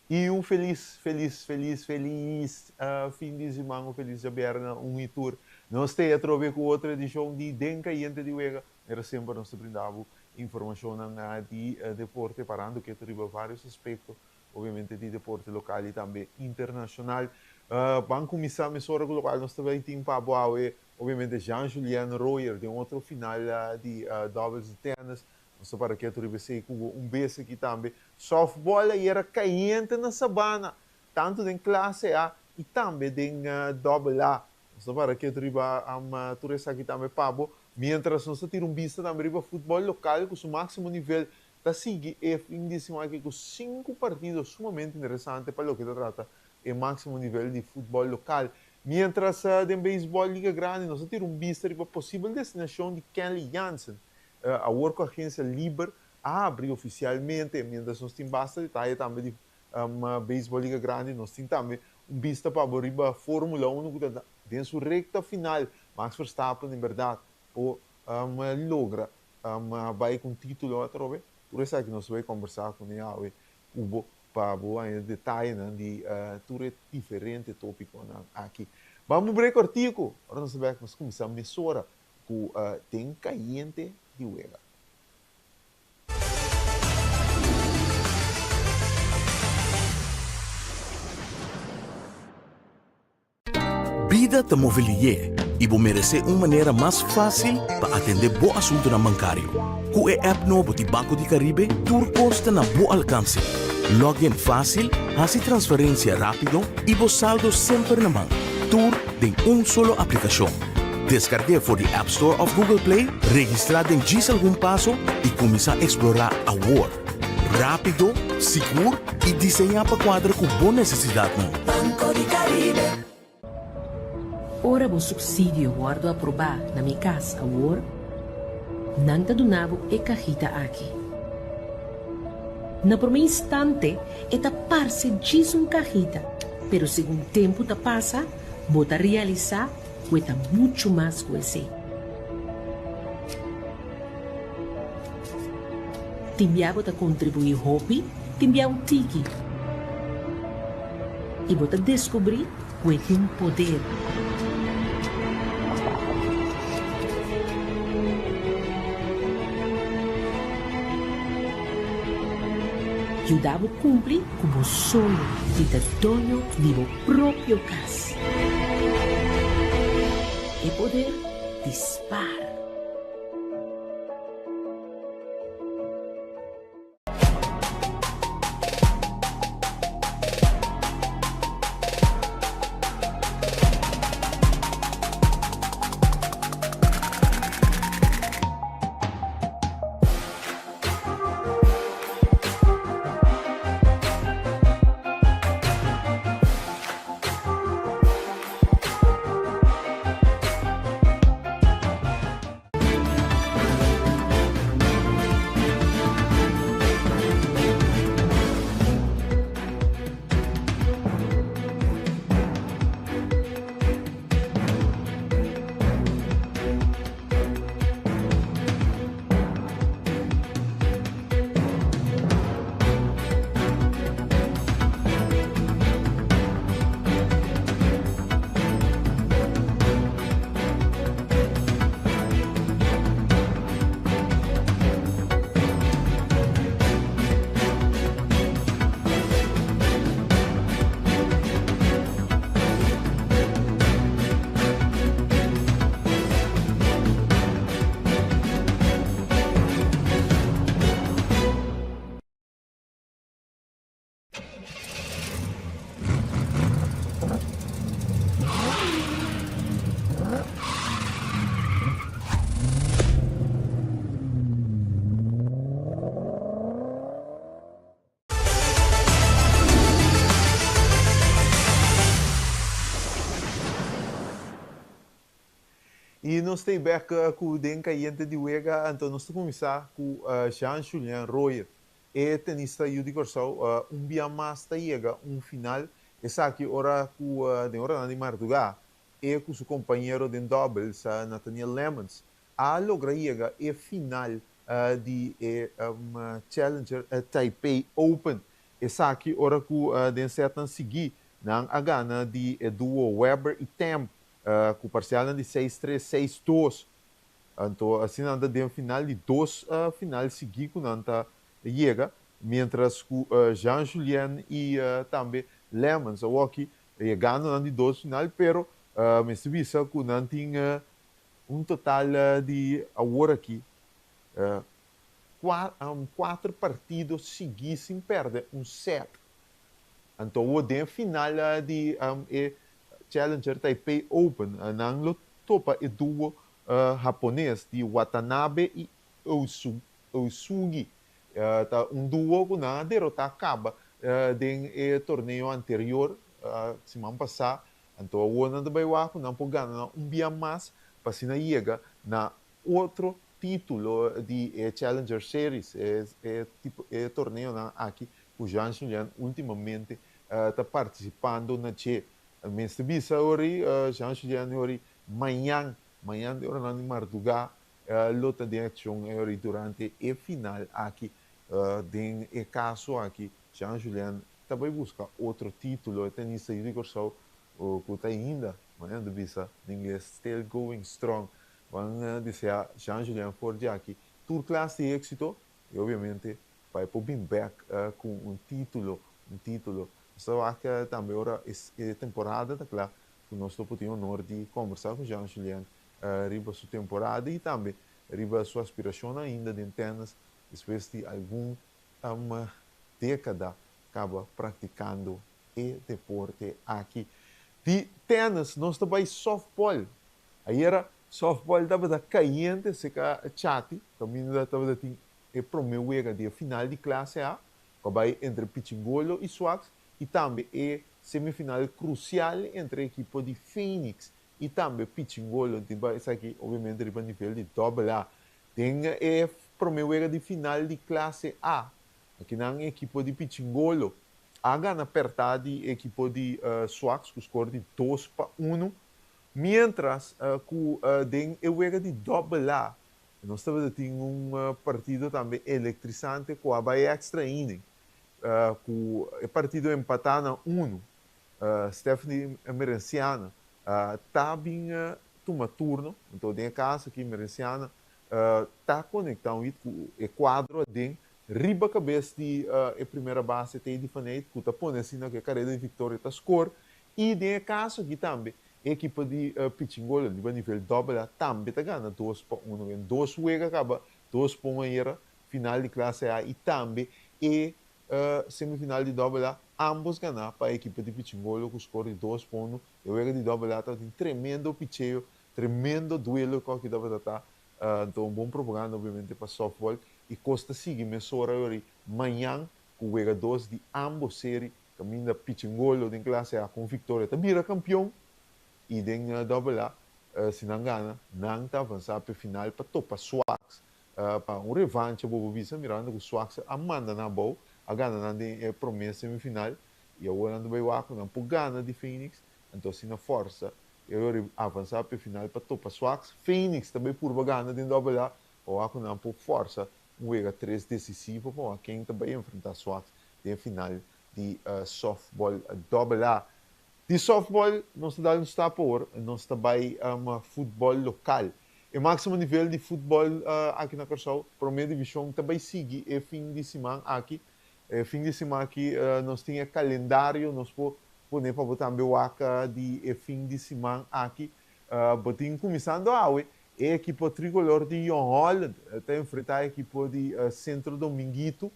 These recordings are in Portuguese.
E um feliz fim de semana, feliz de berna, tour. Nós temos a trover com outra edição de Denka e Ente de Wega. Era sempre nós brindava informação de deporte, parando que tem vários aspectos, obviamente de deporte local e também internacional. Vamos começar a missora global, nós também temos para boa, obviamente Jean-Julien Royer, de um outro final de doubles de tênis. Não para que tu sei com beijo aqui também. Softball era caiente na sabana, tanto em classe A e também em double A. Não para que tu tu aqui também pabo. Mientras nós tira vista também para futebol local com o máximo nível. Tá sigue e fim de semana aqui com 5 partidos sumamente interessantes para o que trata o máximo nível de futebol local. Mientras em beisebol liga grande nós tira vista para a possível destinação de Kenley Jansen. A work agência Liber abre oficialmente, mientras nós temos bastante detalhe também de beisebol liga grande, nós temos também vista para a Fórmula 1 que sua recta final. Max Verstappen, em verdade, logra vai com título a trove. Por isso é que nós vamos conversar com ele, Hugo, para boa detalhe de tudo diferente tópico aqui. Vamos break artigo. Agora nós começamos a emissora com tem caliente de Wega. Vida te movelie e vou merecer uma maneira mais fácil para atender bom assunto na bancário. Com a app novo de Banco de Caribe, tudo custa na bom alcance. Login fácil, fazer transferência rápido e vos saldo sempre na mão. Tudo em solo aplicação. Descargue for the App Store of Google Play, registrar em diz algum passo e começar a explorar a world. Rápido, seguro e desenhar para quadra com boa necessidade. Banco de Caribe. Ora o subsídio guardo aprovar na minha casa, agora, não te donavo e cajita aqui. Na primeiro instante, é parse diz cajita, pero segundo tempo te passa, bota realizar, cuesta muito mais que esse. Timbiabo te contribuir hobby, timbiabo tiki. E bota descobrir que tem poder. Ajudava a cumprir como sonho de ter dono de meu próprio casa. E poder disparar. E nós temos back com o Denka e de Wega, então nós vamos começar com Jean-Julien Royer. E tenista Yudi Corsau, dia mais chega final, essa aqui hora com de hora de Marduga, e com seu companheiro de doubles, Nathaniel Lemons, a logra chega e final de Challenger Taipei Open. essa aqui, ora que den setan seguir, nang agana de duo Weber e Temp, com parcial de 6-3, 6-2. Então, assim, anda de final de dois final seguidos que anda chega, mientras que Jean-Julien e também Lemons, o aqui, chegando de dois final, pero me subisa que não tinha total de agora aqui, quatro partidos seguidos sem perder, set. Então, o de final de Challenger Taipei Open, não topa e duo japonês de Watanabe e Osugi. Duo que na derrota acaba do torneio anterior, semana passada. Então, o ano de Baiwa, não pode ganhar dia mais, para se não chega na outro título de Challenger Series, torneio aqui, o Jean Julien ultimamente está participando na Che. Mas bisa ori Jean Julien ori manhã de hora na madrugada luta de ação ori durante a final aqui den e caso aqui Jean Julien também busca outro título tenista de corso o que ainda manhã de bisa em inglês still going strong van dizer Jean Julien Forte aqui tour classe de êxito e obviamente vai para o back com um título só que também ora é temporada, tá claro, que nós temos o honor de conversar com Jean Julien riba sua temporada e também riba sua aspiração ainda de tênis, depois de uma década acaba praticando e deporte aqui. De tênis, nós também softball. Aí era softball estava da caiente, se cá chati, também estava da a primeira de final de classe A, que vai entre Pichingolo e Swax, e também é semifinal crucial entre a equipe de Phoenix e também Pichingolo, isso aqui obviamente é nível de AA. Tem a primeira de final de classe A, aqui na equipe de Pichingolo, a ganha apertada de equipe de Swax, com score de 2-1, mientras que tem a jogo de AA, nós estamos tendo partido também eletrizante com a Bahia Extra Inning. Com o partido empatado 1, Stephanie Merenciana está bem toma turno, então tem casa que Merenciana está conectado com o quadro de riba cabeça de a primeira base tem de faneito que está pondo assim que a carreira de vitória está score e tem casa que também a equipe de Pichingolo de nível AA também está ganhando 2-1, em 2 jogos acaba 2-1 final de classe A e também semifinal de AA, ambos ganhar para a equipe de Pichingolo com score de 2-1. Eu era de AA, está um tremendo picheio, tremendo duelo que dava estar. Então, bom propaganda, obviamente, para softball. E Costa sigue, mas hoje, manhã, com o 2 de ambos séries, caminho da Pichingolo de classe A com vitória. Também era campeão. E em AA, se não ganha, não está avançando para a final para topar Swax. Para um revanche, vou visa mirando que o Swax amanda na boa. A Gana é promessa semifinal e agora não vai o não por Gana de Phoenix, então se na força eu avançar para a final para topar Swax, Phoenix também por Gana de dobrar ou a não por força um jogo 3 decisivo para quem também enfrentar Swax na final de softball AA. De softball nós estamos a por nós também futebol local. O máximo nível de futebol aqui na Corsol, primeira divisão também sigue e fim de semana aqui. Fim de semana aqui nós tínhamos calendário, nós podemos botar também o ACA de fim de semana aqui. Botinho começando a equipe tricolor de John Holland está enfrentar a equipe de Centro Dominguito.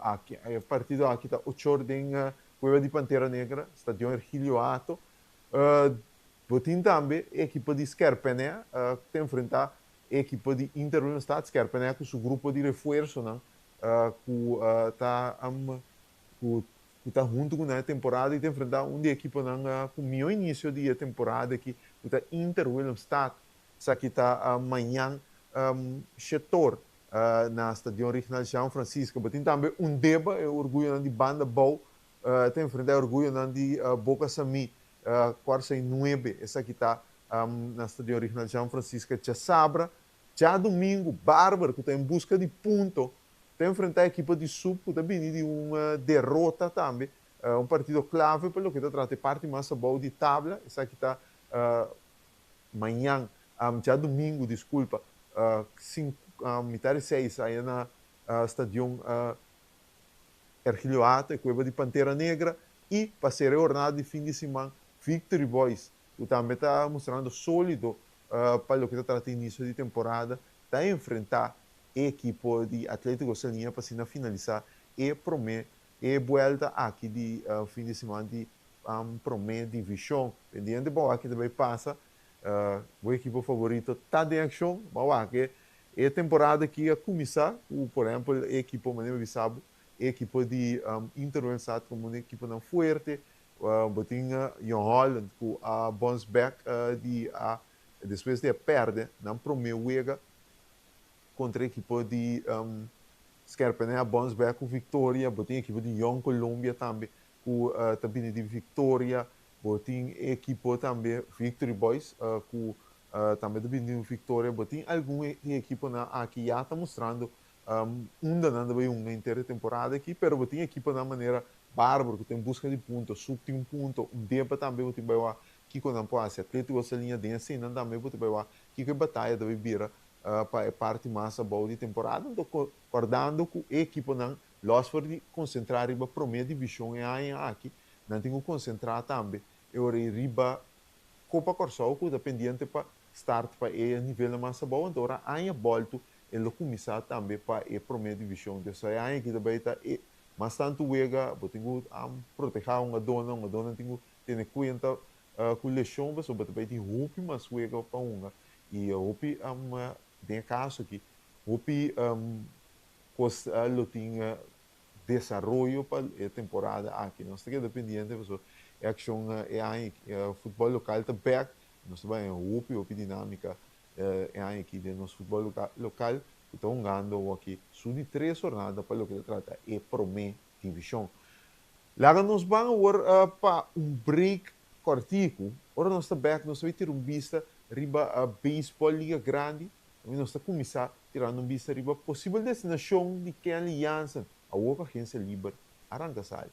Aqui, a partido aqui está 8 horas em Cueva de Pantera Negra, Estádio Ergílio Ato. Botinho também a equipe de Skerpené, que está enfrentar a equipe de Interuniversidade Skerpené com o seu grupo de reforço, não? Que está junto com a temporada e tem enfrentado uma equipe com o meu início de temporada que está Inter Willemstad, que está amanhã setor na Estádio Regional São Francisco, mas tem também deba orgulho de banda boa, tem enfrentado orgulho de Boca Sami, 49, essa aqui está na Estádio Regional São Francisco, já sabra, já domingo, Bárbaro que está em busca de ponto está enfrentar a equipa de Sub, que está vindo de uma derrota também, um partido clave pelo que está tratando parte mais boa de tabla, essa aqui está amanhã, já domingo, desculpa, metade 6, aí na estadião Ergilio Ata, Cueva de Pantera Negra, e para ser a jornada de fim de semana, Victory Boys, que também está mostrando sólido para o que está tratando início de temporada, está a enfrentar a equipe de Atlético Salinha para se finalizar e promete e volta aqui de fim de semana de promete divisão. Pendiente bom aqui também passa, o equipe favorito está de ação, mas aqui é a temporada que ia começar, por exemplo, a equipe Mané Bissau, a equipe de Intervenção como uma equipe não forte, botinha Jon Holland com a bounce back depois de perder, não promete contra a equipe de Skerpen, a bounce back com vitória, botinha a equipe de Young Colômbia também com também de vitória, botinha a equipe também Victory Boys com também de vitória, botinha alguma equipe aqui já está mostrando ainda bem uma inteira temporada aqui, pero botinha a equipe na maneira bárbaro, que tem busca de pontos, subte um ponto, dia também botinha vai lá, que quando não pode ser Atlético essa linha de cena também botinha vai lá, que a batalha deve vir para a parte mais boa de temporada, então acordando com a equipe não, nós vamos concentrar riba primeira divisão e aqui, não tem que concentrar também, eu riba Copa Corsol, que dependente para start para a nível mais bom, então aí volta ele começar também para a primeira divisão, então aí que também está mas tanto wega, botinho proteger uma dona tem que ter conta com lesão, mas também tem roupa mas wega para uma e roupa tem caso aqui roupa costa lo tinha desenvolvimento para a temporada aqui, nós estamos dependente pessoal é ação futebol local também nós também roupa dinâmica aqui de nosso futebol local estão ganhando aqui só de 3 jornadas para o que se trata é Promê Divisão. Lá nós vamos para break cortico, agora nós vamos ter vista riba a beisebol liga grande, nós estamos começar tirando vista riba possível destinação de que aliança a outra agência livre arranca sai.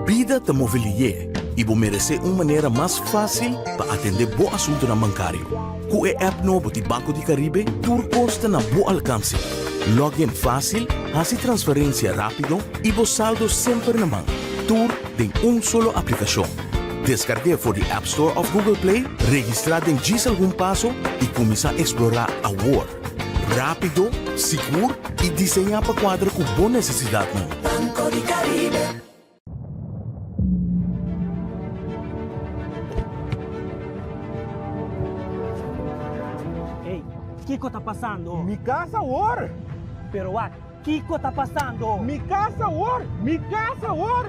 Vida te mobilier e vou merecer uma maneira mais fácil para atender bom assunto na bancário. Com a app novo de Banco de Caribe, tudo está na bom alcance. Login fácil, faça transferência rápido e vos saldo sempre na mão. Tudo em solo aplicação. Descargue por the App Store of Google Play, registrar em diz algum passo e começar a explorar a world. Rápido, seguro e desenhar para quadro com boa necessidade. Banco de Caribe. Kiko está passando? Mi casa, war! Pero what? Kiko está passando? Mi casa, war! Mi casa, war!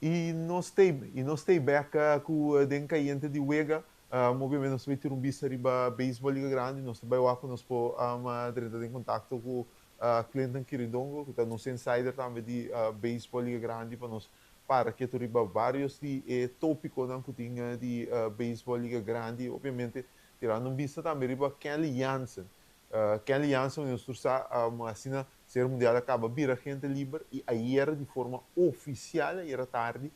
e nós stay back com den caiente de Wega, obviamente nós vai ter um bicho riba beisebol liga grande, nós também lá nós po direto em contato com Clinton Quiridongo, que está nos insider também de beisebol liga grande para nós para que tu riba vários de tópico não que tinha de beisebol liga grande, obviamente tirando um bicho também riba Kelly Jansen. Kelly Jansen nós está assim ser mundial acaba vira gente livre e aí era de forma oficial era tarde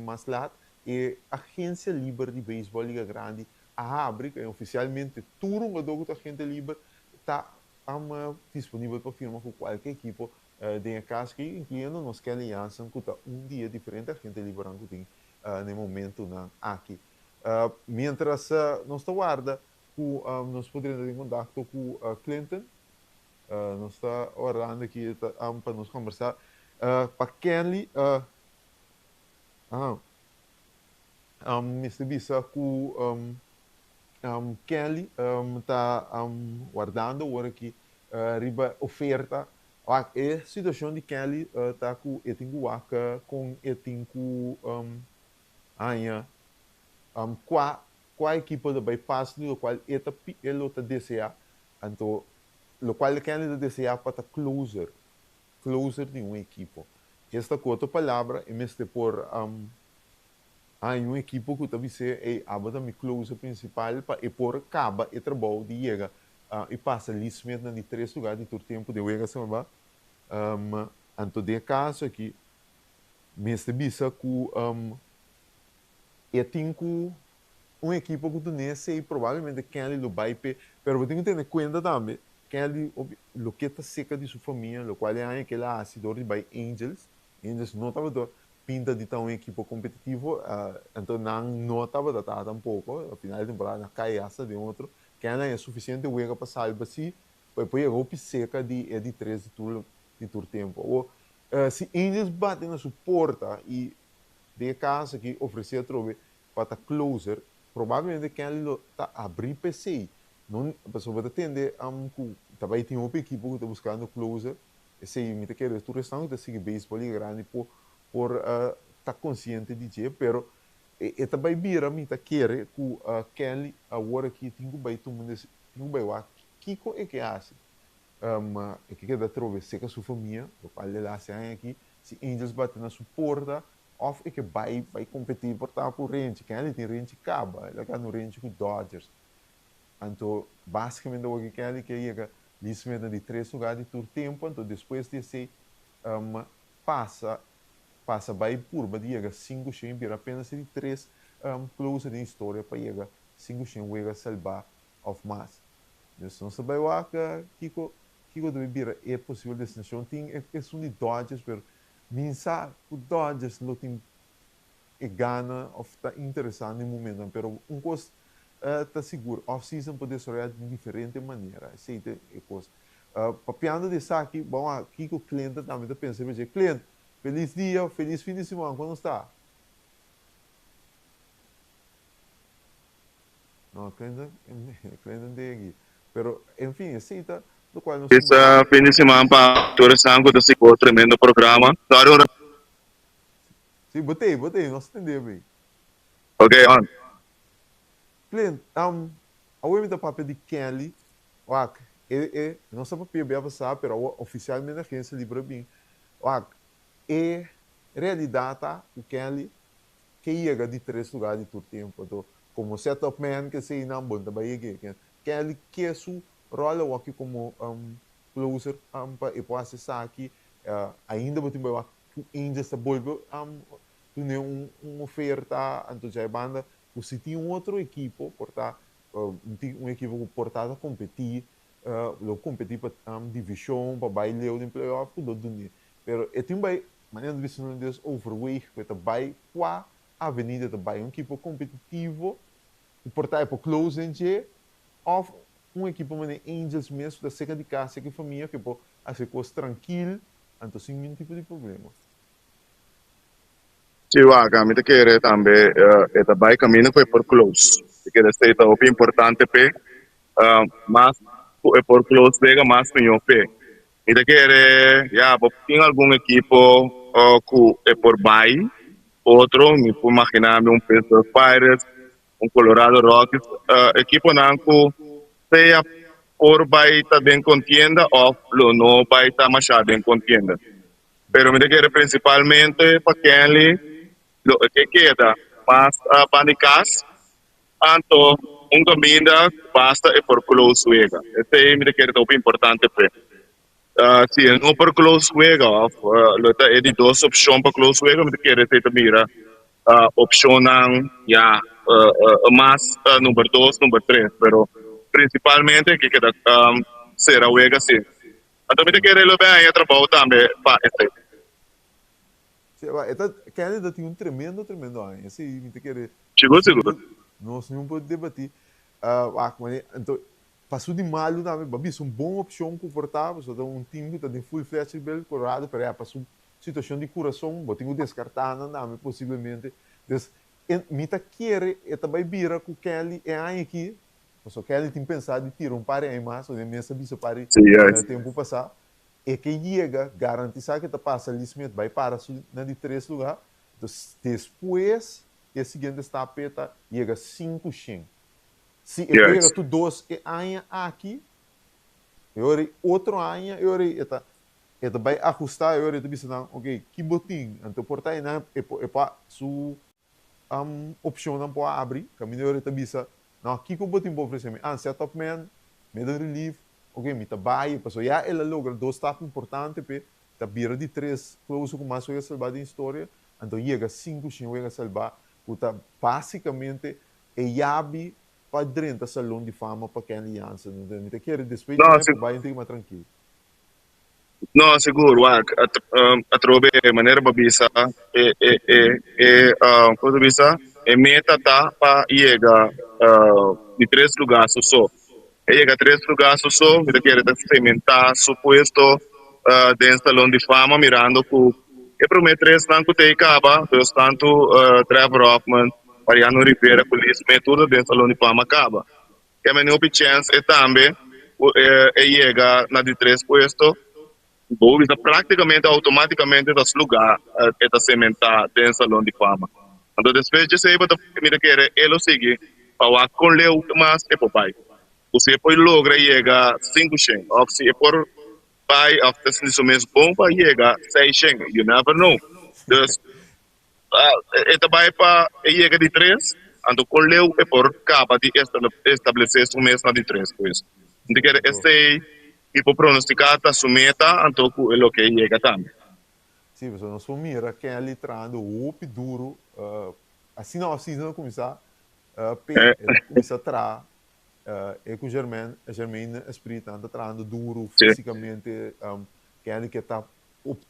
mas lá e a agência livre de beisebol liga grande abre oficialmente tudo o dogo da gente livre está disponível para firma com qualquer equipo de casa que incluindo nós Kelly Jansen que está dia diferente a gente livre que tem no momento aqui mientras nós está guarda nós poderíamos ter contato com Clinton nós está orando aqui para nós conversar para Kelly Mr. Bisa com Kelly está guardando agora aqui riba oferta a situação de Kelly está com etingu com etingu qual equipa de bypass no qual ele está deseja então lo qual Kelly está deseja para closer de uma equipa esta outra palavra é mesmo por um equipo que também é a minha closer principal para e por acaba e trabalho de chega e passa lismet na de 3 lugares de todo tempo de chega semana então de caso aqui mesmo bisa com e tenho um equipo que tu nesse e provavelmente Kelly lo vai pe pero tenho que ter conta também Kelly lo que está seca de sua família lo qual é aquele acidor de by Angels não estava pinta de ter um equipo competitivo, então não estava datado um pouco, a final da temporada cai essa de outro, que ainda é suficiente o para salvar se depois a roupa seca de 3 de tur tempo. Ou se eles batem na sua porta e de casa que oferecer trove para closer, provavelmente que ele está abrir PC, não a pessoa vai atender também tem uma equipe que está buscando closer, se me quer tu restante está seguir beisebol grande por estar consciente de que, pero e também vira me tá querer que Kelly agora que tenho bem tu mundo tenho bem o Kiko é que acha é que da trove seca sua família o qual ele acha aqui se Angels bater na sua porta of é que vai competir por estar por range Kelly tem range caba ele está no range com Dodgers então basicamente o que Kelly que chega lismenta de 3 lugares de todo tempo então depois de se passa vai por chega 5 champions apenas de 3 close de história para chegar 5 champions salvar of mass então não se vai lá Kiko deve vir é possível destinação tem é um de Dodgers pero minsa o Dodgers não tem gana of está interessante no momento pero coisa está seguro off-season pode ser de diferente maneira aceita é coisa papiando de saque bom Kiko cliente também está pensando cliente feliz dia, feliz fim de semana, quando está? Não, cliente tem aqui. Pero, enfim, aceita, do qual nós... Esse fim de semana para todos os que ficou tremendo programa. Sim, botei, nós entendemos bem. Ok, on. Cliente, a web da papel de Kelly, não sabe papel bem passar, pero oficialmente a agência livre bem. Realidade o Kelly que chega de 3 lugares de todo tempo então como setup man que se não bom também Kelly que é sua rol aqui como closer e pode acessar aqui ainda vou ter ainda está bolvo tem uma oferta então já é banda se tem outro equipo portar um equipo que portar competir competir para divisão para baile de playoff tudo do pero é também maneira de visão deles overweight que também qua avenida também equipo competitivo o portar para close em G of equipo mané Angels mesmo da seca de casa que família que pode fazer coisas tranquilo então sem nenhum tipo de problema Sim, a mim te quer também é também caminho foi por close que é está o importante pe mas é por close pega mais pinho pe e te quer tem algum equipo que é por bye outro, me puedo imaginar um Pittsburgh Pirates, um Colorado Rockies, equipo nanco seja por vai estar bem contienda ou não vai estar machado em contienda. Pero me queda principalmente para quem lo que queda, mas panicas, anto um caminho basta é por close juega. Este me queda muito importante pe. Se não por close juega, lota é de duas opções para close juega, me queda te mira opção não já mas número 2, número 3, pero principalmente que queda será juega sim. Então me queda lo bem é trabalho também para este. Canada tem um tremendo ano. Assim, me quer Chegou seguro. nós não podemos debater. Então, passou de mal também, babi, são boa opção confortável, só um time que tem full flexible, corado, para passou situação de coração, botem o descartar, não, possivelmente. Então, me tá querer, e também vira com Kelly é aqui, só Kelly tem pensado de tirar par aí mais, ou de mesa bisa pare tempo passar, e que chega, garantizar que tá passa ali, vai para na de 3 lugar, então, depois, e a seguinte estapeta, chega 5 xing. Se eu chega tu 2 e anha aqui, eu outro anha, eu vai ajustar, eu bisa não, ok, que botinho, então por aí não, é para su opção não pode abrir, caminho eu bisa, não, aqui que o botinho pode oferecer, setup man, middle relief, ok, me trabalho, passou, já ela logra 2 etapas importantes, tá vira de 3, close com mais eu salvar de história, então chega 5 xing, eu salvar, puta, basicamente, é yabi para dentro do salão de fama para quem aliança, não tem? Me quer depois, vai ter mais tranquilo. Não, seguro, a trobe maneira babisa coisa bisa é meta tá para chegar de 3 lugares só. Chega 3 lugares só, me quer experimentar suposto dentro do salão de fama mirando que e promete 3 tanto te acaba, dois tanto Trevor Hoffman, Mariano Rivera, Police, tudo dentro do salão de fama acaba. Que a minha opinião é também chega na de 3 puesto Bom, isso praticamente automaticamente das lugar é sementar dentro do salão de fama. Então, depois de ser para me querer ele seguir para com leu mas é por pai. Você pode lograr chegar 5 xing, ou se é por pai of this is mesmo bom para chegar 6 xing, you never know. Então, é também para chegar de 3, então com leu é por capa de estabelecer o mês na de 3 pois. Então, este tipo pronosticar su meta anto lo que llega também. Sim, pessoal, nós vamos mirar quem é litrando o duro, assim não começar, começar a tra, é com o Germain Espírito anda trando duro fisicamente, quem é que está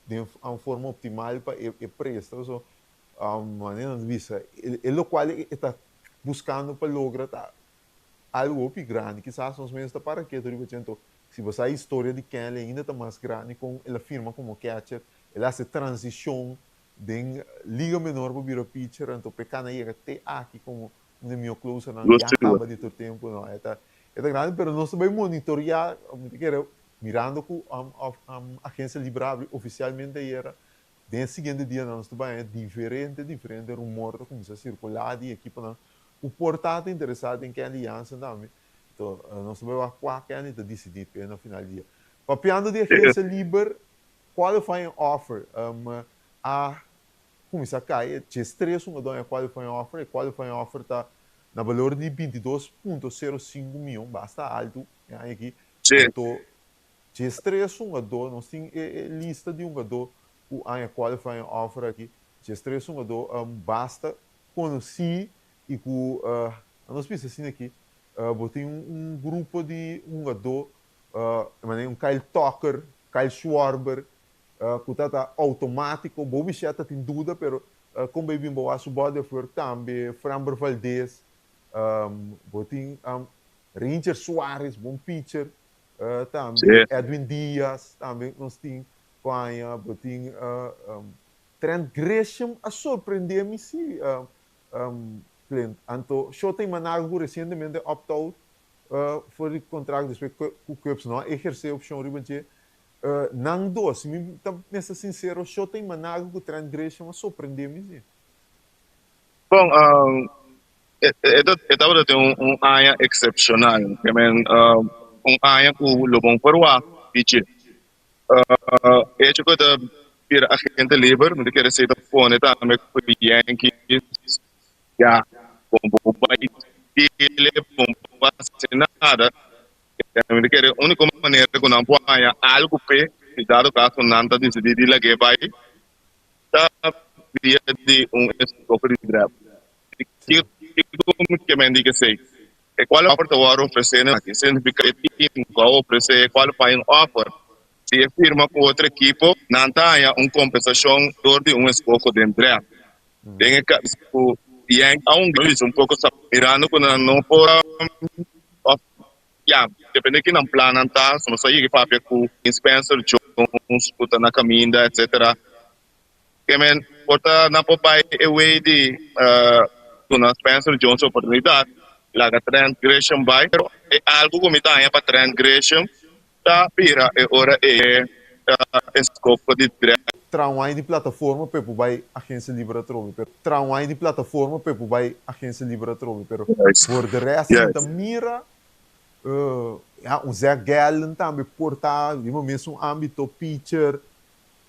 de uma forma optimal para presta, so, maneira de vista, ele qual está buscando para lograr algo grande, quizás nós mesmos está para que se você a história de Kelly ainda está mais grande, com ela firma como catcher, ela faz transição de liga menor para virar pitcher, então pecana chega até aqui como um meu closer, não acaba de todo tempo, não é grande, mas nós também monitorear, mirando com a agência livre oficialmente era, no seguinte dia nós também é diferente rumor que começa a circular de equipa, o portado interessado em que aliança também. Então, nós vamos ver quem está decidido no final do dia. Papiando de agência livre, qualifying offer, começa a cair, tinha 3 qualifying offer, e qualifying offer está na valor de 22,05 milhões, basta alto, aqui. Então, tinha 3 nós temos lista de o qualifying offer aqui, tinha 3 basta conhecer e com, nós pensamos assim aqui, botei grupo de jogador, um Kyle Tucker, Kyle Schwarber, que está automático, o bicho tem dúvida, mas como bem boa a subada foi também, Framber Valdez, botei Ranger Soares, bom pitcher, também Edwin Diaz, também nós temos Panha, botei Trent Gresham, a surpreender-me se Então, só tem Manago recentemente opt-out for o contrato depois que o Cubs não exerceu a opção de não doce, me sincero, só tem Manago que Trent Gresham surpreendeu-me. Bom, ito é um área excepcional. I mean, área que o lobong parwa, pichi. É tipo da pira agente livre, mas quer dizer da fone tá me Yankees, já, bom, vai ele bom nada. Mas quer a única maneira que não pode algo pe, dado caso não tá decidido lá que vai, tá via de escopo de draft. Que me diga sei. E qual é a oferta que oferecendo aqui? Significa que o time que oferece qualifying offer. Se a firma com outra equipe, não tem uma compensação de escopo de draft. Tem que e há um pouco mirando quando não for depende que não plano tá, se você ir para com Spencer Jones, puta na caminha, etc. Que men porta na popai away de na Spencer Jones oportunidade, lá que Trent Gresham vai, pero é algo como está para Trent Gresham, tá pira é hora escopo de Traumai de plataforma para vai agência livre trove, pero traumai de plataforma para vai agência livre trove, pero por de resto da mira Zé Gallen também portar, de momento âmbito pitcher,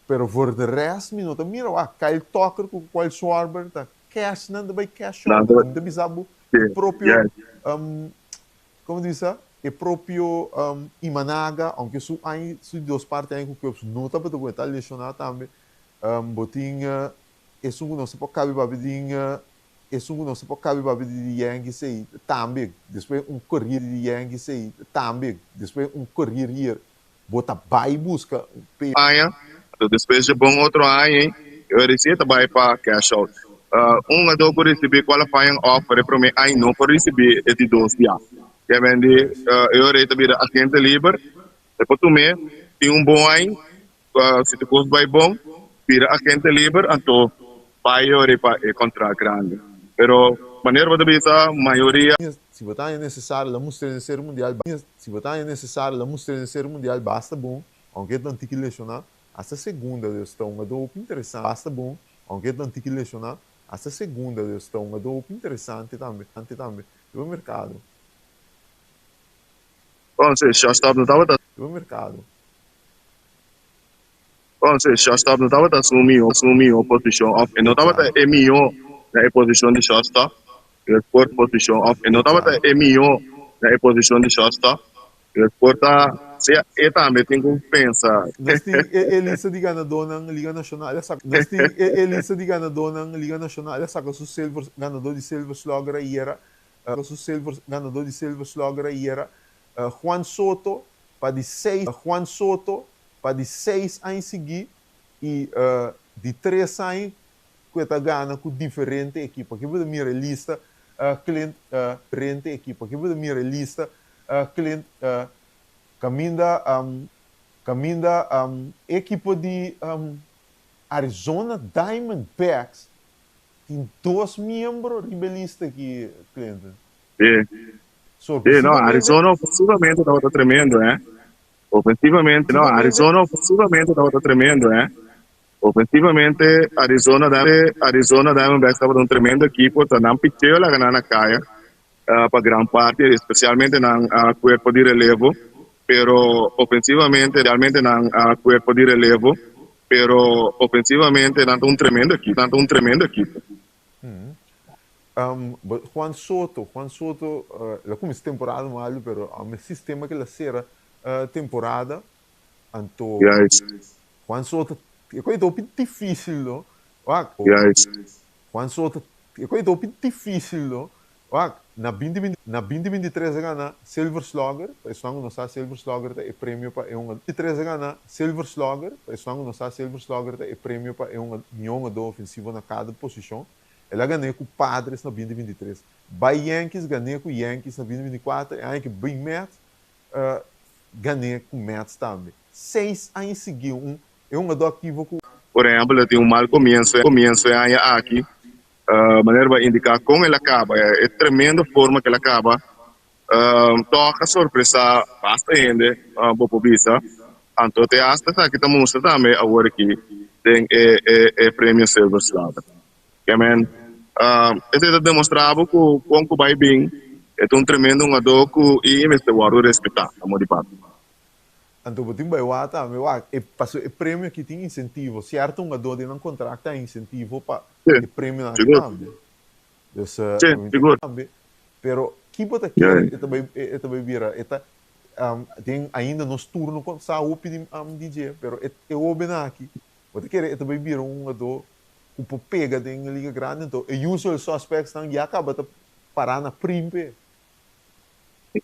pero por de resto minuto mira, Kyle Tucker com qual Schwarber tá cash não vai cash out, de bisabo próprio como diz é próprio Imanaga, aunque su aí su duas partes aí que não tá para botar lesionar também botinha isso não se pode caber babidinha isso não se pode caber babidinha de Yankees aí também depois correr de Yankees aí também depois correr bota vai busca aia depois de bom outro aia eu receita vai para cash out ador por receber qualifying offer para mim aí não por receber de dois dias que vende eu receita vira agente livre depois tu me tem bom aí se tu custa vai bom vira agente livre então vai eu para contrato grande pero maneira de bisa maioria se botar é necessário lá mostrar ser mundial se botar é necessário lá mostrar ser mundial basta bom aunque não tem que lesionar essa segunda eles estão uma dope interessante basta bom aunque não tem que lesionar essa segunda eles estão uma dope interessante também do mercado bom se já está no tava do mercado bom se já está no tava assumir position of não tava é melhor na posição de shortstop sport position of não tava é melhor na posição de shortstop porta se é também tem que pensar nós tem elisa de ganador na Liga Nacional nós tem elisa de ganador na Liga Nacional saca o silver ganador de silver slugger aí era o silver ganador de silver slugger aí era Juan Soto para de 6 Juan Soto para de 6 anos seguir e de 3 anos que está ganhando com diferente equipa que você mira lista Clint diferente equipa que você mira lista Clint caminda equipa de Arizona Diamondbacks tem 2 membros ribelistas aqui Clint não Arizona ofensivamente estava tremendo ofensivamente não Arizona ofensivamente estava tremendo ofensivamente Arizona Diamondbacks estava um tremendo equipo tá não pitcheu lá na caia para gran parte especialmente na cuerpo de relevo pero ofensivamente realmente na cuerpo de relevo pero ofensivamente tanto un tremendo equipo Juan Soto la começa temporada mal pero o sistema que la será temporada anto Juan Soto é coisa um difícil não Juan Soto é coisa um difícil não na 2023 gana Silver Slugger isso não sabe Silver Slugger é prêmio para um 23 gana Silver Slugger isso não sabe Silver Slugger é prêmio para um jogador ofensivo na cada posição ela ganhou com Padres na 2023 by Yankees ganhou com Yankees na 2024 e aí que bem Mets ganhou com Mets também 6 anos seguiu é um jogador ativo com por exemplo tem mal começo aqui maneira vai indicar como ele acaba é tremenda forma que ele acaba toca surpresa basta ainda bobo bisa então te hasta que estamos também agora aqui tem prêmio Silver Slugger que man esse demonstrava que o Conco vai bem, é um tremendo jogador que e este guarda respeitar, amor de papo. Então, o time vai wata, passou o prêmio que tem incentivo, certo? Um jogador de não contrato tem incentivo para o prêmio na também. Sim, seguro. Pero que bota aqui, também vira, tem ainda nos turnos com saúde de DJ, pero eu ouvi aqui, bota que também vira um jogador que pega em liga grande, então o usual suspects não já acaba de parar na primpe.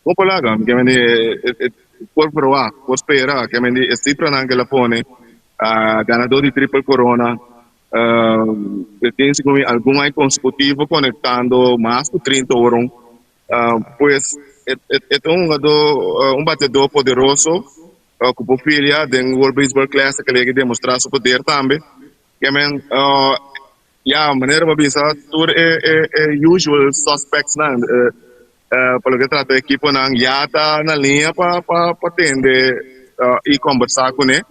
Como palaga, que me por provar, por esperar, que me sempre não que ela põe, ganador de triple corona, tem algum aí consecutivo conectando mais de 30 euros, pois é um jogador, batedor poderoso, que por filha do World Baseball Classic que ele demonstrar seu poder também, que me a maneira para pensar, tudo é usual suspects não. Pelo que trata a equipe não já está na linha para atender e conversar com ele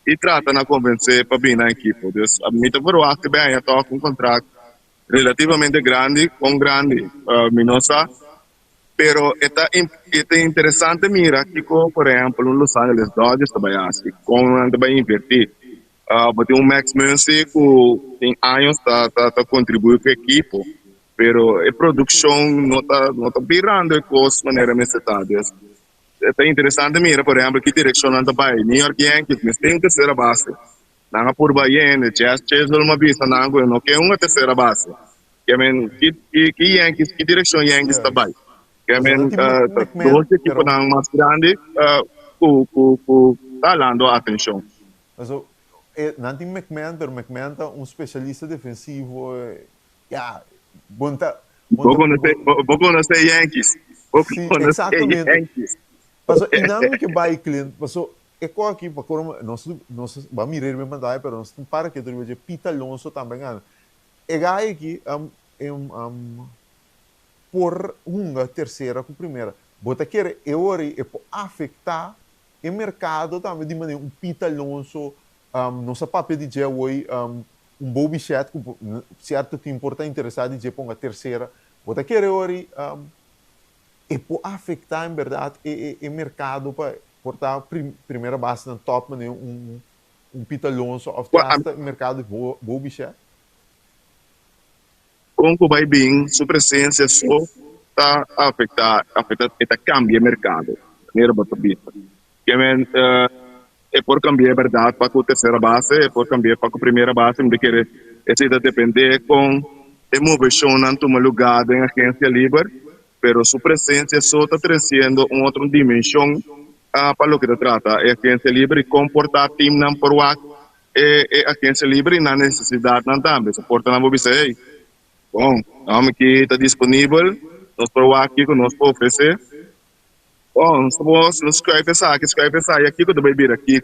e trata de convencer para vir na equipe. Então, a mim está por que bem, eu estou com um contrato relativamente grande, com grande, minosa, pero é interessante mira que, por exemplo, no Los Angeles Dodgers também assim, como também invertir. Tem Max Muncy que tem anos está contribuindo com a equipe. Pero a produção não está virando a coisa de maneira necessária. É interessante mira, por exemplo, que direção anda vai. New York Yankees, mas tem terceira base. Não por Bahia, Jazz uma vista, não quer uma terceira base. Que Yankees, que direção Yankees está vai. Duas equipes mais grandes, está dando atenção. Não tem McMahon, pero McMahon é especialista defensivo. Vou conhecer Yankees. Sim, exatamente. Passou, e não é que vai cliente, passou, é qual aqui, nós vamos mirar bem mandar, mas nós temos para que tu veja Pita Alonso também, é gai aqui, por uma terceira com primeira, bota que é hora é para afetar o mercado também de maneira Pita Alonso, nossa papel de dia hoje, Bobby Chat, certo tempo está interessado em dizer a terceira, bota que é hora e pode afetar em verdade o mercado para portar primeira base no top, mas Pita Alonso, ou o mercado de Bobby Chat? Como vai bem, sua presença só está afetar cambia o mercado, maneira bota vista. É por cambiar a verdade para a terceira base, é por cambiar para a primeira base, de que é depender com a movição em um lugar em agência livre, mas sua presença só está trazendo uma outra dimensão para o que se trata. A agência livre comportar time não por a agência livre na necessidade não também, suporta não vou dizer, bom, nós aqui está disponível, nós por aqui que nós podemos oferecer. Bom, se não escreve pensar, e aqui que eu vou vir aqui,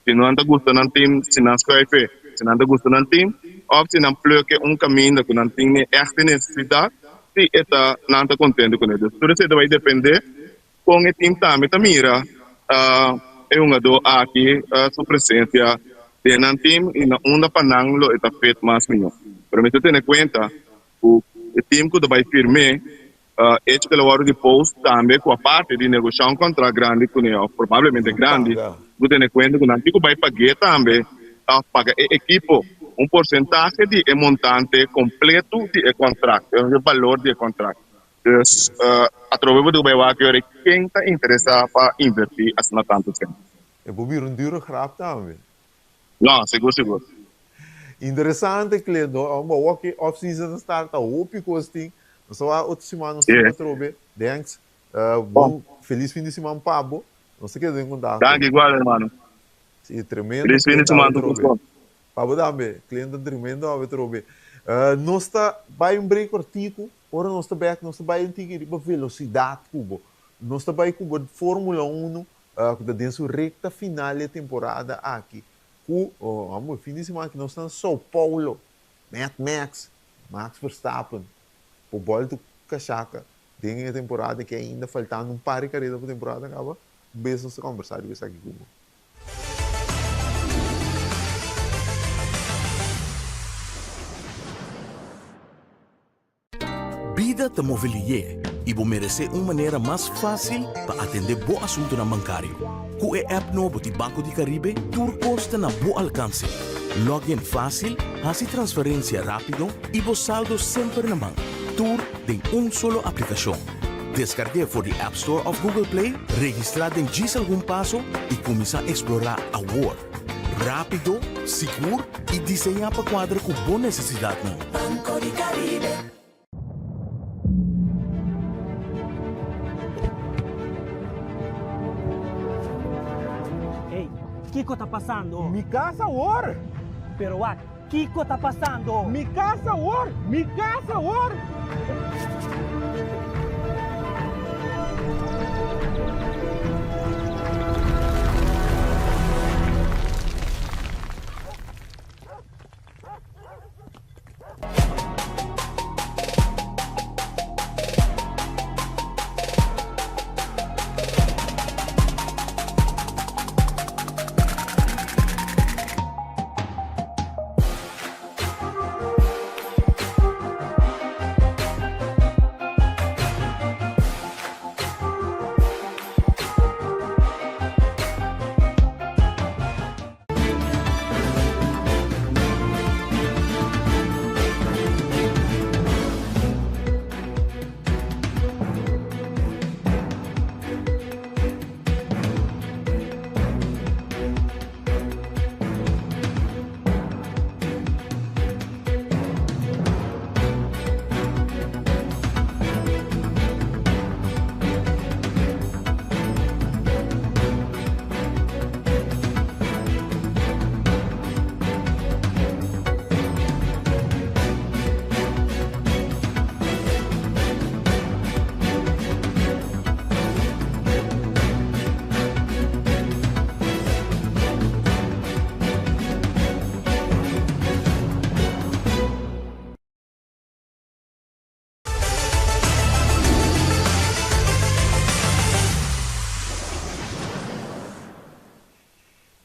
se não está gostando do time, se não escreve, se não está gostando do time, ou se não bloqueia caminho que não tem esta necessidade, se não está contente com ele. Tudo isso vai depender com o time também, mira, é um jogador aqui, sua presença dentro do time, e não para não está feito mais melhor. Para mim, ter em conta, o time que vai firme, que a hora de post também com a parte de negociar contrato grande com ele, provavelmente grande, você tem em conta que o antigo vai pagar também, paga a equipe porcentagem de montante completo de contrato, o valor de contrato. Então, através do BWA, quem está interessado para investir assim tanto tempo. É para vir duro grap também. Não, seguro. Interessante, Cledo, que off-season starta, o costing. Só a outra semana nós vamos thanks. Bom, feliz fim de semana, Pablo. Não sei o que é contar. Danke, igual, irmão. Sim, tremendo. Feliz fim de semana, Pablo também, cliente tremendo, a trobe. Nós está vai um break cortico, ora nós está back, nós está vai um tigre para velocidade cubo. Nós está vai cubo de Fórmula 1, que está dentro recta final da temporada aqui. O fim de semana que nós estamos em São Paulo, Max Verstappen. O bolo do Cachaca tem a temporada que ainda faltando um par de corridas para a temporada acaba. Beijo, nós conversar com isso aqui. Vida te mobilier e vou merecer uma maneira mais fácil para atender bom assunto na bancário. Com o app novo de Banco de Caribe, Turcos está na bom alcance. Login fácil, hace transferência rápido e vos saldo sempre na mão. Tur tem solo aplicação. Descargue for the App Store of Google Play, registrado em diz algum passo e começar a explorar a world. Rápido, seguro e desenhar para quadra com boa necessidade. Banco di Caribe. Ehi, Kiko tá passando? Mi casa war! Pero Wak, Kiko tá passando? Mi casa war! Mi casa war!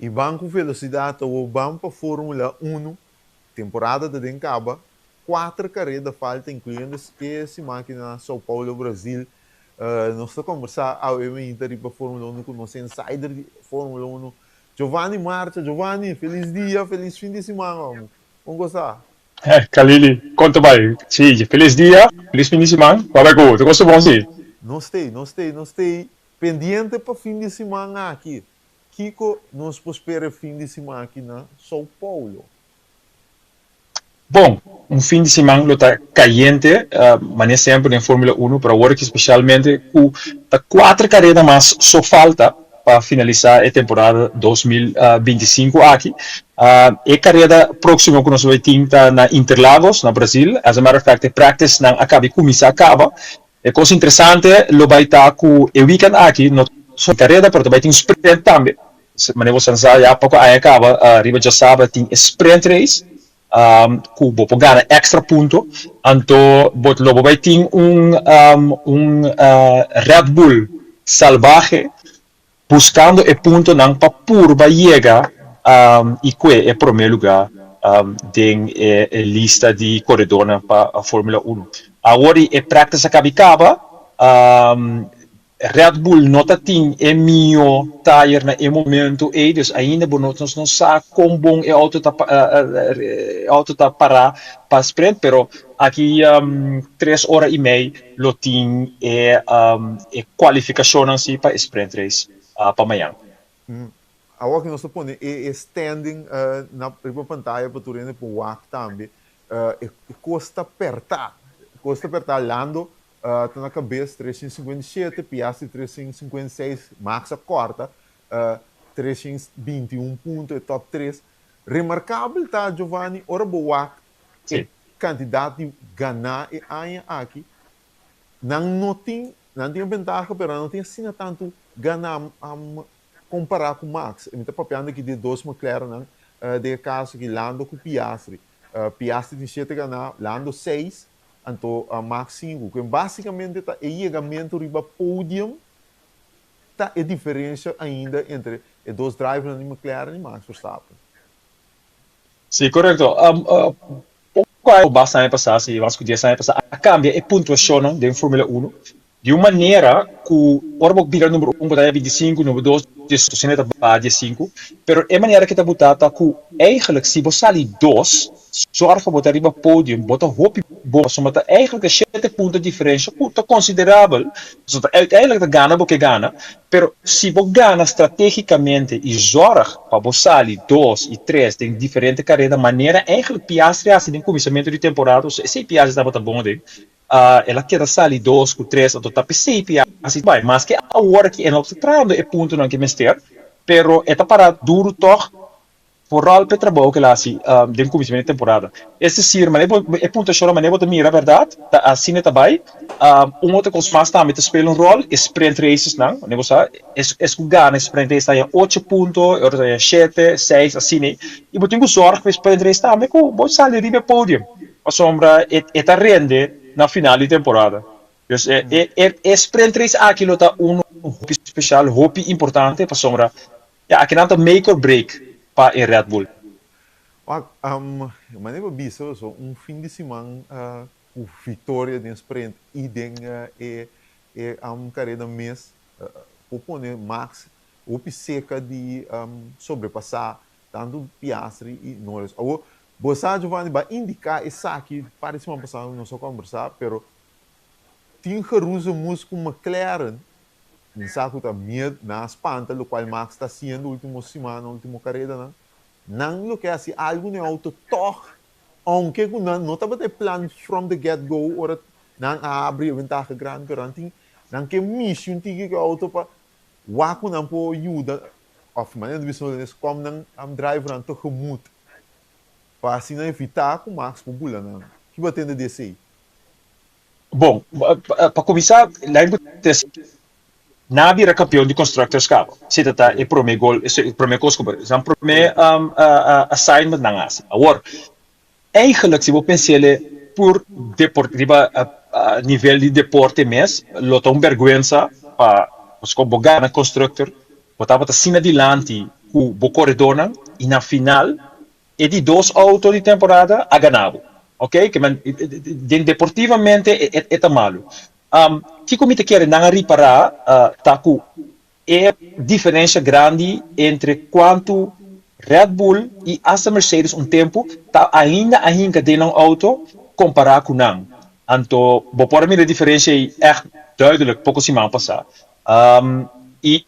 E Banco Velocidade ou Bampa Fórmula 1, temporada de Dencaba, 4 corridas falta, incluindo essa máquina São Paulo, Brasil. Nós estamos a conversar ao Inter para Fórmula 1 com o nosso insider de Fórmula 1, Giovanni Marta. Giovanni, feliz dia, feliz fim de semana. Vamos gostar? Khalili, conta bem. Sim, feliz dia, feliz fim de semana. Vai go, tu gosta bom sim? Nós estamos pendente para fim de semana aqui. Kiko, nós podemos fim de semana aqui na São Paulo. Bom, fim de semana está caliente, mas sempre em Fórmula 1 para agora que especialmente com 4 corridas mais só falta para finalizar a temporada 2025 aqui. A corrida próxima que nós vamos ter na Interlagos, na Brasil. As a matter of fact, a practice não acaba. É coisa interessante, lo vai estar com o weekend aqui, não só corrida, mas também tem um sprint também. Mas você sabe, há pouco aí acaba, arriba já sabe, tem sprint race, que vou ganhar extra ponto, então lo vai ter Red Bull salvaje, buscando o ponto não para purba chegar, e que é o primeiro lugar da lista de corredores para a Fórmula 1. Agora a prática acaba, Red Bull não tem melhor tire no momento, eles ainda não sabem como bom o auto está parar para sprint, mas aqui 3 horas e meia lo tem qualificação assim para sprint race para amanhã. Agora que nós estamos standing na pantalla para tu render para o WAC também, custa apertar, Lando está na cabeça 357, Piastri 356, Max a quarta, 321 pontos, top 3. Remarcável, tá, Giovanni? Ora, o WAC é candidato de ganhar e ganhar aqui. Não tem vantagem, mas não tem assim tanto ganhar comparar com o Max. Eu estou papiando aqui de 2 McLaren, de caso que Lando com Piastri. Piastri tem 7 ganhar, Lando 6, então Max 5. Que basicamente está o chegamento riba pódio, está a diferença ainda entre os 2 drivers de McLaren e Max Verstappen. Sim, correto. qual basta ano passado, se vamos com 10 anos passado, cambia a pontuação da Fórmula 1 de uma maneira que o Orbo vira número 1 para 25, número 2, 18 para 15, pero é maneira que está botada que eigenlijk se você ali 2, zorga para botar arriba podium, botar hoop boa, só tá eigenlijk 7 pontos de diferença, tá considerável. Uiteindelijk tá gana porque gana, pero se você gana estrategicamente e zorga para você ali 2 e 3 tem diferente carreira, maneira eigenlijk Piastri assim no começamento de temporada, se Piastri estava bom de ela quer sair 2 com 3 ou tá PC assim vai, mas que a hora que ela está trazendo é ponto não que mester, pero é para duro toch vooral per trabalho que lá assim de começamento de temporada. Esse sim, mas é ponto chora, mas é botar mira verdade, tá assim é também. Outra coisa mais também te spela rol, sprint races não, né você é que ganha sprint race aí 8 pontos, outra aí 7, 6 assim, e botar com sorte que sprint race também com pode sair riba pódio. A sombra é rende na final de temporada. Dus sprint race aquilo tá hoop especial, hoop importante para sombra. Ja, aqui não tá make or break para a Red Bull. Mas eu vi so fim de semana com vitória de sprint e den carreira mês opone Max o seca de sobrepassar tanto Piastri e Norris. Você Giovanni vai indicar esse aqui parece uma passagem não só conversar, pero tinha uso músico McLaren não sabe que tá medo na espanta, o qual Max está sendo última semana, última carreira, não lo que é assim algo no auto toch, aunque não estava de plan from the get go, ora não abre a vantagem grande, pero não que mission tige que auto para waku não po ajuda, of maneira de visão deles como não driver não to gemoed, para assim não evitar que o Max por bula não, que vai ter de DC. Bom, para começar, lembro Nabi era campeão de Constructors Cup. Se tá é primeiro gol, é primeiro coisa, é primeiro assignment na ngasi. Agora, eigenlijk se você pensar por deportiva nível de deporte mesmo, lota vergonha para os como ganhar constructor, botava tá sina adiante o corredor e na final é de 2 autos de temporada a ganhado. Ok? Que deportivamente é malo. Que comite quer não reparar taku é diferença grande entre quanto Red Bull e Aston Mercedes tempo tá ainda de um auto comparar com não. Então, vou pôr a diferença é duidelijk pouco semana passada. E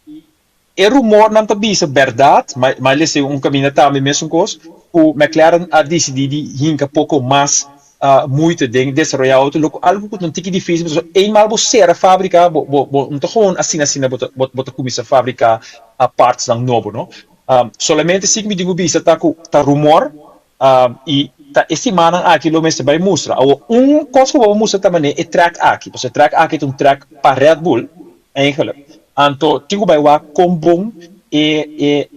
é rumor não tá bisa verdade, mas é caminho também mesmo coisa. O McLaren a decidido hinca pouco mais muito de desenvolver auto, algo que não tem que difícil, mas einmal você a fábrica, não tá gewoon assim, bota começa a fabricar a partes não novo, não? Solamente se me digo bisa tá rumor e tá semana aqui lo mesmo vai mostrar. Coisa que vou mostrar também é track aqui, você track aqui é track para Red Bull, eigenlijk. Então, tinha vai lá com bom e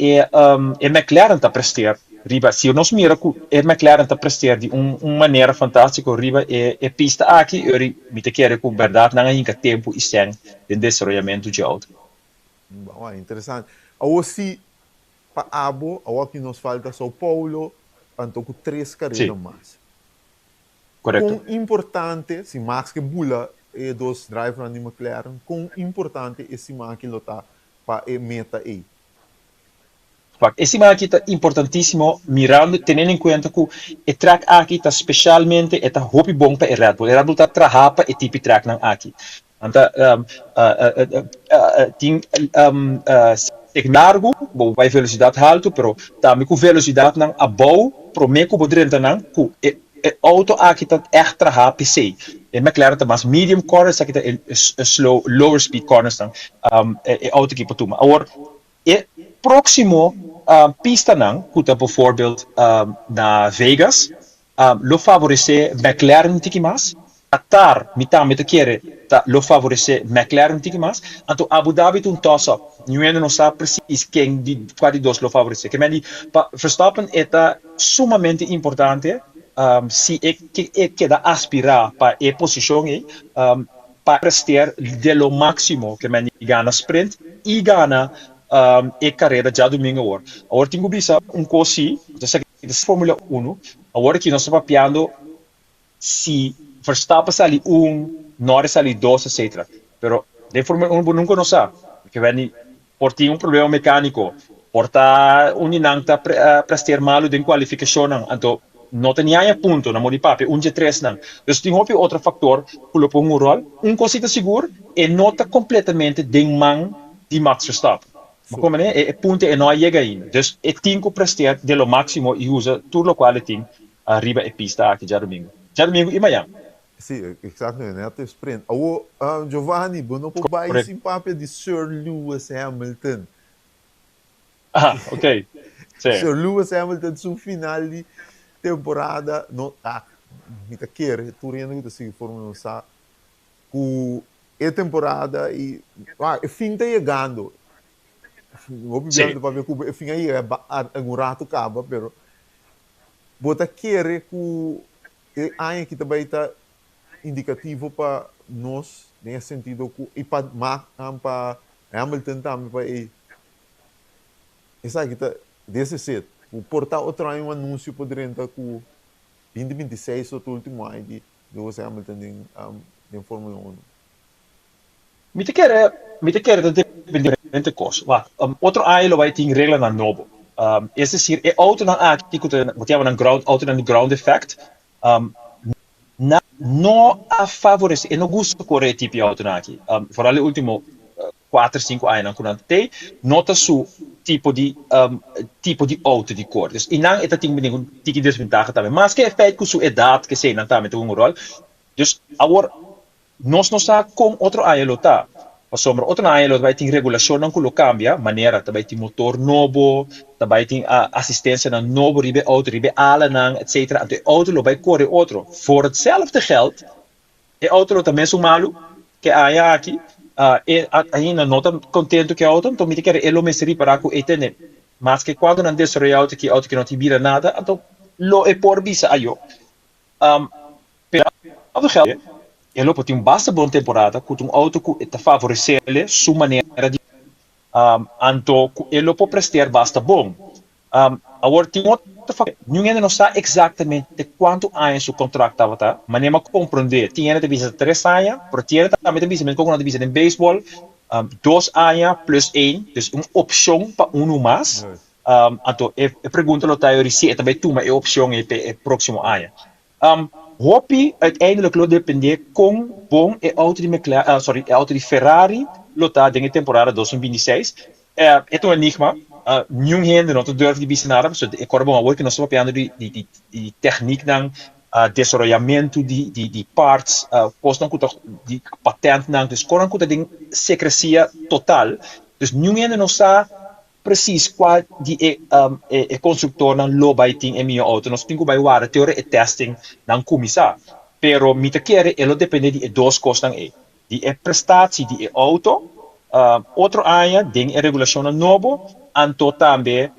McLaren tá prestear. Riba, se nós mira que McLaren está prestando de uma maneira fantástica, riba é pista aqui, me te quero com verdade, não há tempo e sem de desenvolvimento de auto. Interessante. Agora se para Abo, agora que nos falta São Paulo, então com 3 carreiras mais. Correto. Quão importante, se Max que bula e 2 drivers de McLaren, quão importante esse Max que está para a meta aí. Esse aqui está importantíssimo, mirando, tendo em conta que o track aqui está especialmente está muito bom para o Red Bull. O Red Bull está trabalhando para o tipo de track não aqui. Então, tem largo, vai velocidade alta, mas também com velocidade não abaixo, para mim que podrenta não, que o auto aqui está echt trabalhando para si. E McLaren está mais medium corners, aqui está slow, lower speed corners não, auto aqui para tomar. Agora, próximo pista não, que está por voorbeeld na Vegas, lo favorece McLaren tiki mais, Qatar, mitame te quer, lo favorece McLaren tiki mais, então Abu Dhabi tem toss-up, não sabe precis quem de quais dois lo favorece. Que me Verstappen é sumamente importante, se queda aspirar para a posição para prestar de lo máximo que me gana sprint e gana e carreira já domingo agora. Agora tenho bisa coisa, já sei que é Fórmula 1, agora que nós estamos papiando se Verstappen sali 1, Norris sali 2, etc. Pero de Fórmula 1 nunca não sabe, porque vem por ter um problema mecânico, por estar uninanta presteer malo de qualificação, então não tem nenhum ponto na mão papi, 1-3 não. Dus tem outro fator que lopo um rol, coisa seguro e nota completamente de man de Max Verstappen. Maar como é ponto é não chega ainda. Dus é tem que presteer de lo máximo e usa tudo o qual tem arriba e pista aqui já domingo. Já domingo e amanhã. Sim, exatamente, né? Até sprint. Giovanni, não pode baixar esse papo de Sir Lewis Hamilton. Ah, ok. Sir Lewis Hamilton, seu final de temporada, não, me quer, tu rendo que assim, Fórmula 1 sabe, com a temporada e o fim está chegando. Obviamente, para ver que o fim aí é um rato acaba, pero bota querer que a que também está indicativo para nós, nesse sentido, e para Hamilton também, para isso aqui está desse set. O portal outro ano um anúncio poderia estar com 2026 ou o último ano de Lewis Hamilton em Fórmula 1. Me te quer dependente coisa. Outro ano vai ter regra na novo. Esse decir, é auto na aqui que botiamo na ground, auto na ground effect. Não a favorece, e não gosto correr tipo de auto na aqui. Por ali último 4, 5 anos quando tem, nota su tipo de auto de cor. Dus e não é tem desvantagem também. Mas que é feito com sua idade que sei não também tem rol. Dus agora nós não está com outro ano tá. Por sombra outro ano vai ter regulação não que cambia, maneira também tem motor novo, também tem assistência na novo ribe auto ribe ala não, etc. Então auto vai correr outro. Voor hetzelfde geld, e auto também é malo que há aqui. E ainda não está contente que a auto, então me quer ele me seria para que etene. Mas que quando não desce o auto que não te vira nada, então lo é por visa a eu. Pero auto geld, ele pode ter basta boa temporada com auto que te favorece ele sua maneira de então ele pode prestar basta bom. Agora tem outro fator, ninguém não sabe exatamente quanto anos o contrato estava, tá? Mas nem compreender, tinha de visa 3 anos, por tinha também de visa, mas como não de visa em beisebol, 2 anos plus 1, dus uma opção para mais. Então, eu pergunto ao Taio se também toma a opção para o próximo ano. Hopi uiteindelijk lo depende com bom e auto de McLaren, auto de Ferrari lota de temporada 2026. É um enigma. Ninguém não durf de bizen nada, so ik hoor bom que nós estamos falando de techniek dan desenvolvimento de parts, kosten de patent dan, dus koran kuta ding secrecia total. Dus ninguém não sabe precies qual die constructor nan lo bij ting en mio auto. Nós temos que vai teoria e testing nan comisa. Pero mita quer elo depende de dois costas de prestatie de auto. Outro ano ding regulação novo, anto também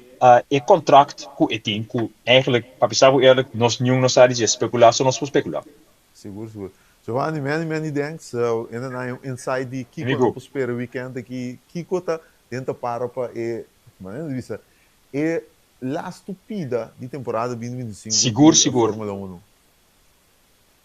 contract ku etin ku eigenlijk papisavo eerlijk nós não sabe de especulação nós especular. Seguro. Giovanni, many thanks. En dan inside die Kiko op spelen weekend aqui Kiko tá dentro para mas visa la stupida de temporada 2025. Seguro. Fórmula 1.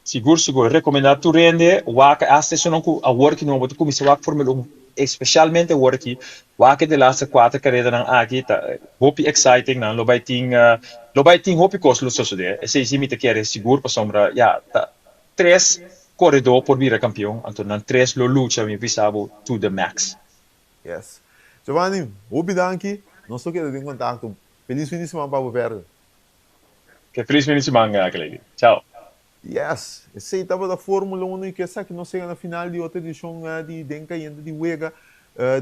Seguro. Recomendado tu rende, waka assessor não a work não botar comissão waka Fórmula 1, especialmente work waka de laatste 4 carreira nan aqui tá hope exciting nan lo by ting hope cost lo so de. Se me te quer seguro para sombra, tá 3 corredor por vir campeão, então nan 3 lo lucha me visavo to the max. Yes. Giovanni, obrigado. Nós só queremos ter contato. Feliz fim de semana para você. Que feliz fim de semana, Cleide. Tchau. Yes. Esse estava da Fórmula 1 e que essa que nós chegamos na final de outra edição de Denka e de Wega.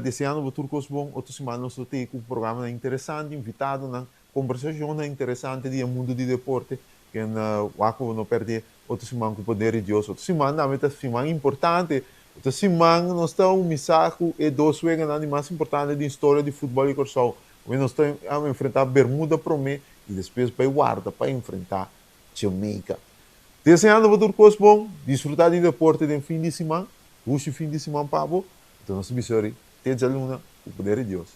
Desejando o turcos bom. Outra semana nós temos um programa interessante, invitado, na conversação interessante do mundo do deporte. Que não perder outra semana com o poder de Deus. Outra semana, outra semana importante. Outra semana nós estamos mensagem e 2 wegas mais importantes da história de futebol e corção. Nós estamos a enfrentar Bermuda Promé e depois para Guarda para enfrentar Jamaica. Desejando a todos bom, desfrutar do deporte no fim de semana, hoje fim de semana para você. Então nós bisori, te jaluna, o poder de Deus.